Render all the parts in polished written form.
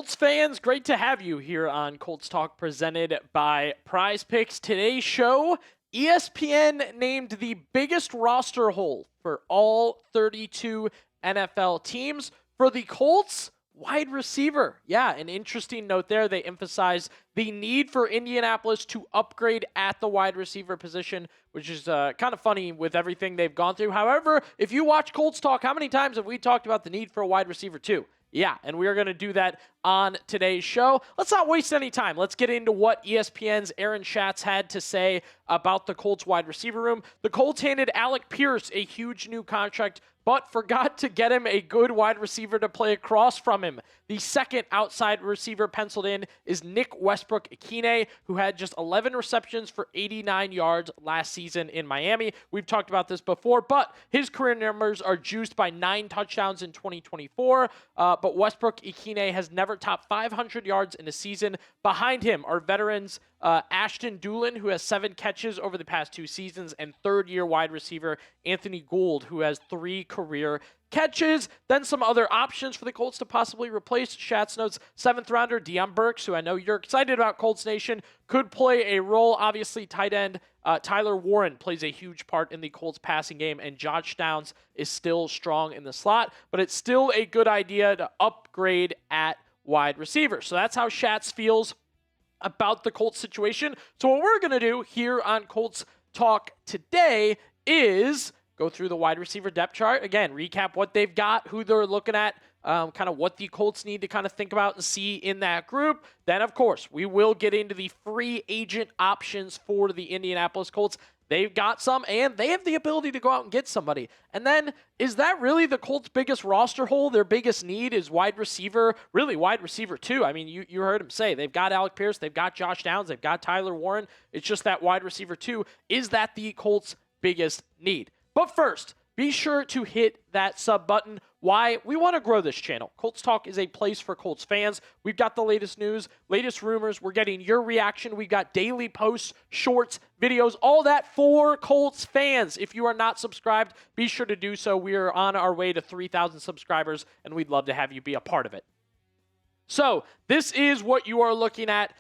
Colts fans, great to have you here on Colts Talk presented by PrizePicks. Today's show, ESPN named the biggest roster hole for all 32 NFL teams. For the Colts, wide receiver. Yeah, an interesting note there. They emphasize the need for Indianapolis to upgrade at the wide receiver position, which is kind of funny with everything they've gone through. However, if you watch Colts Talk, how many times have we talked about the need for a wide receiver too? Yeah, and we are going to do that on today's show. Let's not waste any time. Let's get into what ESPN's Aaron Schatz had to say about the Colts wide receiver room. The Colts handed Alec Pierce a huge new contract, but forgot to get him a good wide receiver to play across from him. The second outside receiver penciled in is Nick Westbrook-Ikhine, who had just 11 receptions for 89 yards last season in Miami. We've talked about this before, but his career numbers are juiced by 9 touchdowns in 2024. But Westbrook-Ikhine has never topped 500 yards in a season. Behind him are veterans Ashton Dulin, who has 7 catches over the past 2 seasons, and third-year wide receiver Anthony Gould, who has 3 career catches. Then some other options for the Colts to possibly replace. Schatz notes 7th-rounder Deion Burks, who I know you're excited about, Colts Nation, could play a role. Obviously, tight end Tyler Warren plays a huge part in the Colts passing game, and Josh Downs is still strong in the slot, but it's still a good idea to upgrade at wide receiver. So that's how Schatz feels about the Colts situation. So what we're going to do here on Colts Talk today is go through the wide receiver depth chart. Again, recap what they've got, who they're looking at, kind of what the Colts need to kind of think about and see in that group. Then, of course, we will get into the free agent options for the Indianapolis Colts. They've got some, and they have the ability to go out and get somebody. And then, is that really the Colts' biggest roster hole? Their biggest need is wide receiver, really wide receiver too. I mean, you heard him say, they've got Alec Pierce, they've got Josh Downs, they've got Tyler Warren. It's just that wide receiver too. Is that the Colts' biggest need? But first, be sure to hit that sub button. Why? We want to grow this channel. Colts Talk is a place for Colts fans. We've got the latest news, latest rumors. We're getting your reaction. We've got daily posts, shorts, videos, all that for Colts fans. If you are not subscribed, be sure to do so. We are on our way to 3,000 subscribers, and we'd love to have you be a part of it. So this is what you are looking at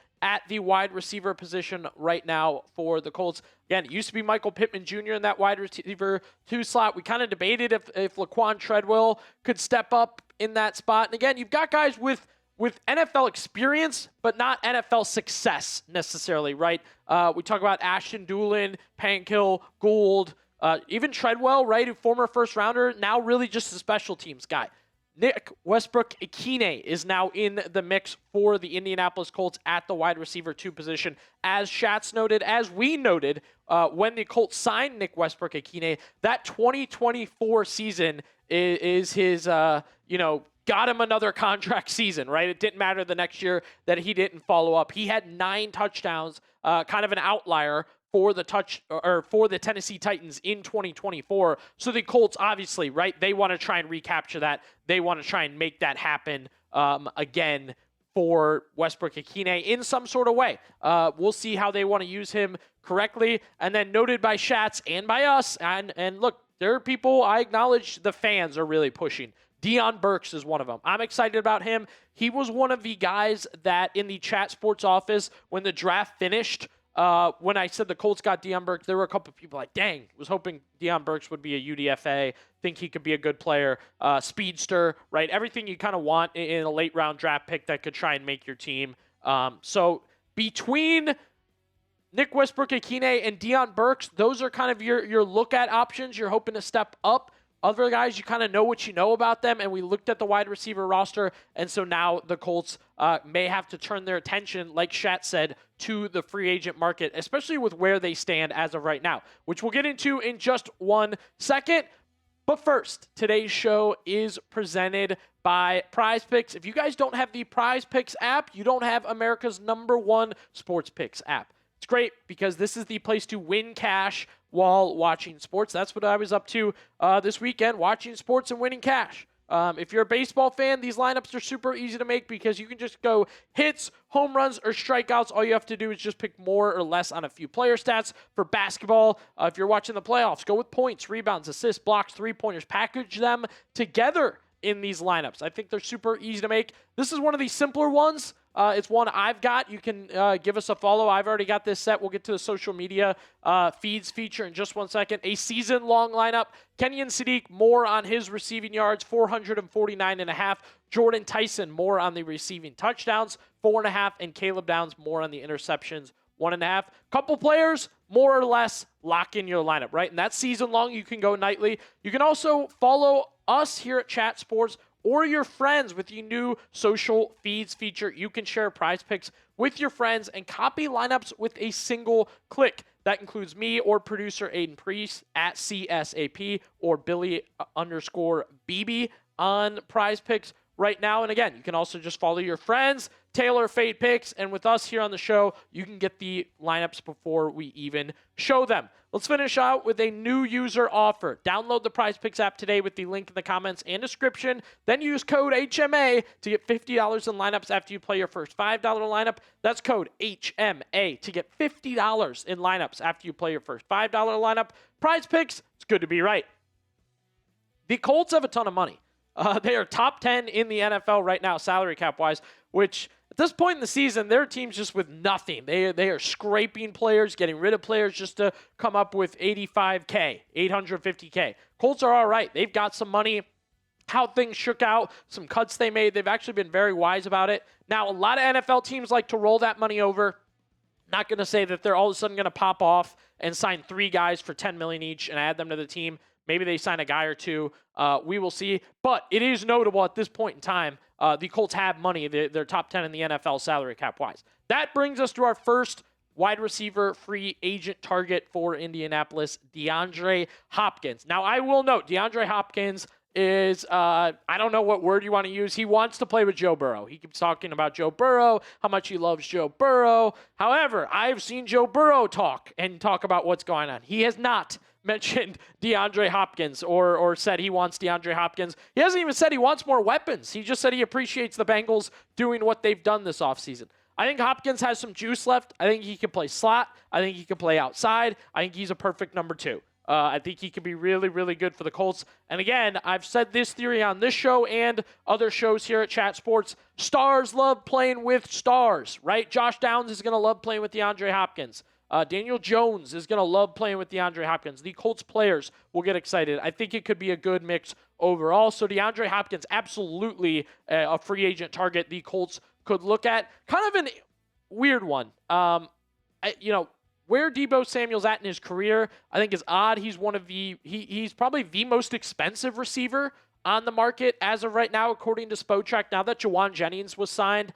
the wide receiver position right now for the Colts. Again, it used to be Michael Pittman Jr. in that wide receiver 2 slot. We kind of debated if Laquan Treadwell could step up in that spot. And again, you've got guys with NFL experience, but not NFL success necessarily, right? We talk about Ashton Dulin, Pankill, Gould, even Treadwell, right? A former first rounder, now really just a special teams guy. Nick Westbrook-Ikhine is now in the mix for the Indianapolis Colts at the wide receiver 2 position. As Schatz noted, as we noted, when the Colts signed Nick Westbrook-Ikhine, that 2024 season is his, got him another contract season, right? It didn't matter the next year that he didn't follow up. He had 9 touchdowns, kind of an outlier for the Tennessee Titans in 2024. So the Colts, obviously, right, they want to try and recapture that. They want to try and make that happen again for Westbrook-Ikhine in some sort of way. We'll see how they want to use him correctly. And then noted by Schatz and by us, and look, there are people, I acknowledge the fans are really pushing. Deion Burks is one of them. I'm excited about him. He was one of the guys that in the Chat Sports office, when the draft finished, when I said the Colts got Deion Burks, there were a couple of people like, dang, was hoping Deion Burks would be a UDFA, think he could be a good player, speedster, right? Everything you kind of want in a late round draft pick that could try and make your team. So between Nick Westbrook-Ikhine and Deion Burks, those are kind of your look at options. You're hoping to step up. Other guys, you kind of know what you know about them, and we looked at the wide receiver roster, and so now the Colts may have to turn their attention, like Schatz said, to the free agent market, especially with where they stand as of right now, which we'll get into in just one second. But first, today's show is presented by PrizePicks. If you guys don't have the PrizePicks app, you don't have America's #1 sports picks app. It's great because this is the place to win cash while watching sports. That's what I was up to this weekend, watching sports and winning cash. If you're a baseball fan, these lineups are super easy to make because you can just go hits, home runs, or strikeouts. All you have to do is just pick more or less on a few player stats. For basketball, if you're watching the playoffs, go with points, rebounds, assists, blocks, three-pointers. Package them together in these lineups. I think they're super easy to make. This is one of the simpler ones. It's one I've got. You can give us a follow. I've already got this set. We'll get to the social media feeds feature in just 1 second. A season-long lineup. Kenyon Sadiq, more on his receiving yards, 449.5. Jordan Tyson, more on the receiving touchdowns, 4.5. And Caleb Downs, more on the interceptions, 1.5. Couple players, more or less, lock in your lineup, right? And that's season-long. You can go nightly. You can also follow us here at Chat Sports or your friends with the new social feeds feature. You can share PrizePicks with your friends and copy lineups with a single click. That includes me or producer Aiden Priest at CSAP or Billy_BB on PrizePicks right now. And again, you can also just follow your friends, tailor fade picks, and with us here on the show, you can get the lineups before we even show them. Let's finish out with a new user offer. Download the PrizePicks app today with the link in the comments and description. Then use code HMA to get $50 in lineups after you play your first $5 lineup. That's code HMA to get $50 in lineups after you play your first $5 lineup. PrizePicks, it's good to be right. The Colts have a ton of money. They are top 10 in the NFL right now, salary cap-wise, which at this point in the season, their team's just with nothing. They are scraping players, getting rid of players just to come up with $85K, $850K. Colts are all right. They've got some money. How things shook out, some cuts they made, they've actually been very wise about it. Now, a lot of NFL teams like to roll that money over. Not going to say that they're all of a sudden going to pop off and sign 3 guys for $10 million each and add them to the team. Maybe they sign a guy or two. We will see. But it is notable at this point in time, the Colts have money. They're top 10 in the NFL salary cap-wise. That brings us to our first wide receiver free agent target for Indianapolis, DeAndre Hopkins. Now, I will note, DeAndre Hopkins is, I don't know what word you want to use. He wants to play with Joe Burrow. He keeps talking about Joe Burrow, how much he loves Joe Burrow. However, I've seen Joe Burrow talk about what's going on. He has not mentioned DeAndre Hopkins or said he wants DeAndre Hopkins. He hasn't even said he wants more weapons. He just said he appreciates the Bengals doing what they've done this offseason. I think Hopkins has some juice left. I think he can play slot. I think he can play outside. I think he's a perfect number 2. I think he could be really, really good for the Colts. And again, I've said this theory on this show and other shows here at Chat Sports. Stars love playing with stars, right? Josh Downs is going to love playing with DeAndre Hopkins. Daniel Jones is going to love playing with DeAndre Hopkins. The Colts players will get excited. I think it could be a good mix overall. So DeAndre Hopkins, absolutely a free agent target the Colts could look at. Kind of a weird one. Where Deebo Samuel's at in his career, I think is odd. He's he's probably the most expensive receiver on the market as of right now, according to Spotrac. Now that Jawan Jennings was signed,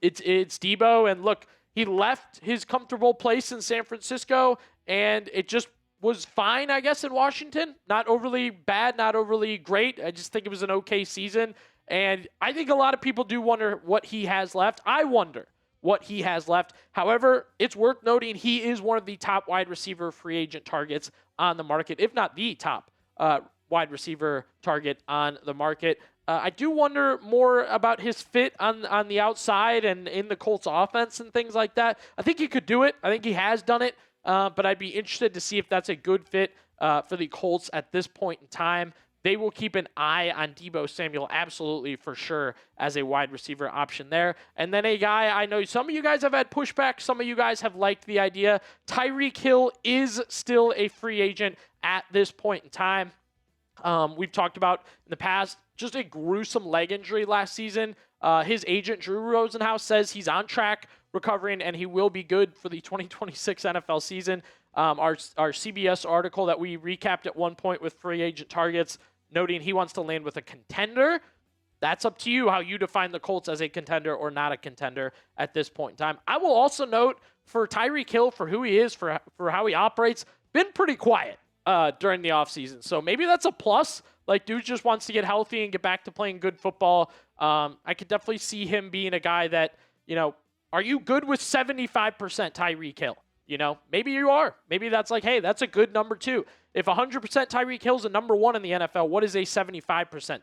it's Deebo, and look, he left his comfortable place in San Francisco, and it just was fine, I guess, in Washington. Not overly bad, not overly great. I just think it was an okay season, and I think a lot of people do wonder what he has left. I wonder what he has left. However, it's worth noting he is one of the top wide receiver free agent targets on the market, if not the top wide receiver target on the market. I do wonder more about his fit on the outside and in the Colts offense and things like that. I think he could do it. I think he has done it, but I'd be interested to see if that's a good fit for the Colts at this point in time. They will keep an eye on Deebo Samuel, absolutely, for sure, as a wide receiver option there. And then a guy, I know some of you guys have had pushback. Some of you guys have liked the idea. Tyreek Hill is still a free agent at this point in time. We've talked about in the past just a gruesome leg injury last season. His agent, Drew Rosenhaus, says he's on track, recovering, and he will be good for the 2026 NFL season. Our CBS article that we recapped at one point with free agent targets, noting he wants to land with a contender. That's up to you how you define the Colts as a contender or not a contender at this point in time. I will also note for Tyreek Hill, for who he is, for how he operates, been pretty quiet during the offseason. So maybe that's a plus. Like, dude just wants to get healthy and get back to playing good football. I could definitely see him being a guy that, are you good with 75% Tyreek Hill? Maybe you are. Maybe that's like, hey, that's a good number 2. If 100% Tyreek Hill is a number 1 in the NFL, what is a 75%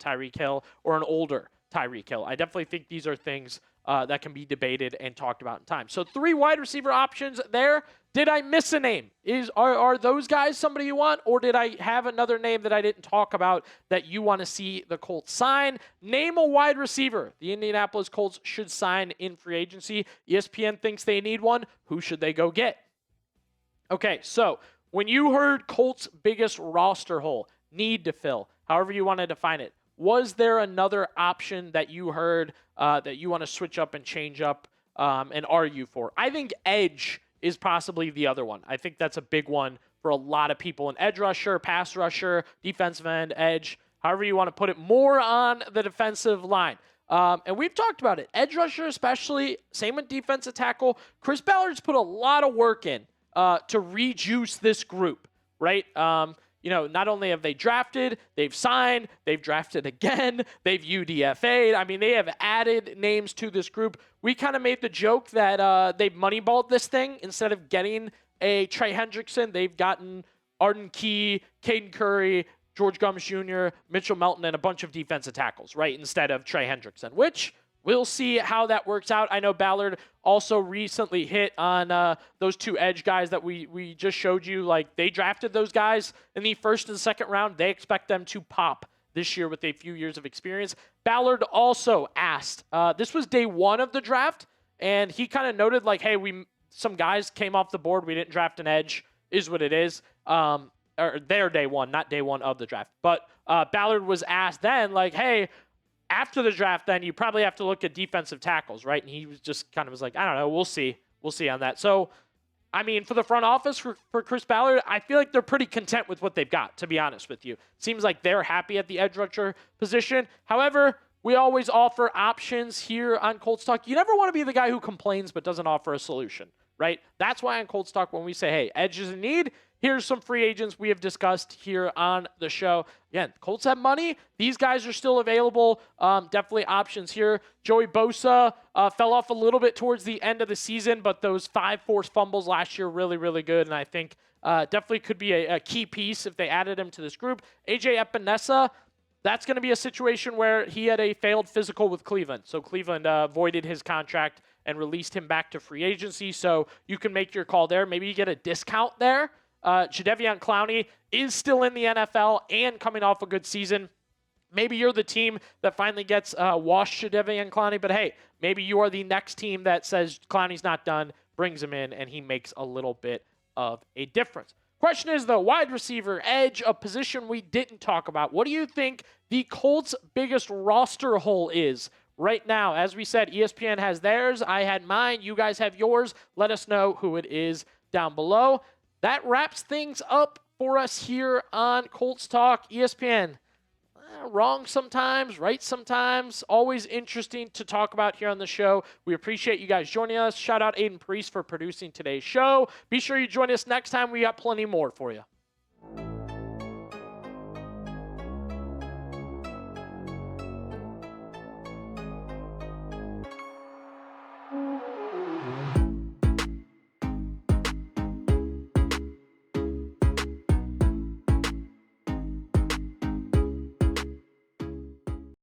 Tyreek Hill or an older Tyreek Hill? I definitely think these are things that can be debated and talked about in time. So 3 wide receiver options there. Did I miss a name? Are those guys somebody you want, or did I have another name that I didn't talk about that you want to see the Colts sign? Name a wide receiver the Indianapolis Colts should sign in free agency. ESPN thinks they need one. Who should they go get? Okay, so when you heard Colts' biggest roster hole, need to fill, however you want to define it, was there another option that you heard that you want to switch up and change up and argue for? I think edge is possibly the other one. I think that's a big one for a lot of people. An edge rusher, pass rusher, defensive end, edge, however you want to put it, more on the defensive line. And we've talked about it. Edge rusher especially, same with defensive tackle. Chris Ballard's put a lot of work in to rejuice this group, right? Not only have they drafted, they've signed, they've drafted again, they've UDFA'd. I mean, they have added names to this group. We kind of made the joke that they've moneyballed this thing. Instead of getting a Trey Hendrickson, they've gotten Arden Key, Caden Curry, George Gumbs Jr., Mitchell Melton, and a bunch of defensive tackles, right, instead of Trey Hendrickson, which we'll see how that works out. I know Ballard also recently hit on those 2 edge guys that we just showed you. Like, they drafted those guys in the first and second round. They expect them to pop this year with a few years of experience. Ballard also asked, this was day 1 of the draft, and he kind of noted, like, hey, some guys came off the board. We didn't draft an edge, is what it is. Or their day 1, not day 1 of the draft. But Ballard was asked then, like, hey, after the draft, then you probably have to look at defensive tackles, right? And he was just kind of was like, I don't know, we'll see. We'll see on that. So, I mean, for the front office, for Chris Ballard, I feel like they're pretty content with what they've got, to be honest with you. Seems like they're happy at the edge rusher position. However, we always offer options here on Colts Talk. You never want to be the guy who complains but doesn't offer a solution, right? That's why on Colts Talk, when we say, hey, edge is in need, here's some free agents we have discussed here on the show. Again, Colts have money. These guys are still available. Definitely options here. Joey Bosa fell off a little bit towards the end of the season, but those 5 forced fumbles last year, really, really good. And I think definitely could be a key piece if they added him to this group. AJ Epinesa, that's going to be a situation where he had a failed physical with Cleveland. So Cleveland voided his contract and released him back to free agency. So you can make your call there. Maybe you get a discount there. Jadeveon Clowney is still in the NFL and coming off a good season. Maybe you're the team that finally gets washed Jadeveon Clowney, but hey, maybe you are the next team that says Clowney's not done, brings him in, and he makes a little bit of a difference. Question is, though, wide receiver, edge, a position we didn't talk about. What do you think the Colts' biggest roster hole is right now? As we said, ESPN has theirs. I had mine. You guys have yours. Let us know who it is down below. That wraps things up for us here on Colts Talk. ESPN, wrong sometimes, right sometimes. Always interesting to talk about here on the show. We appreciate you guys joining us. Shout out Aiden Priest for producing today's show. Be sure you join us next time. We got plenty more for you.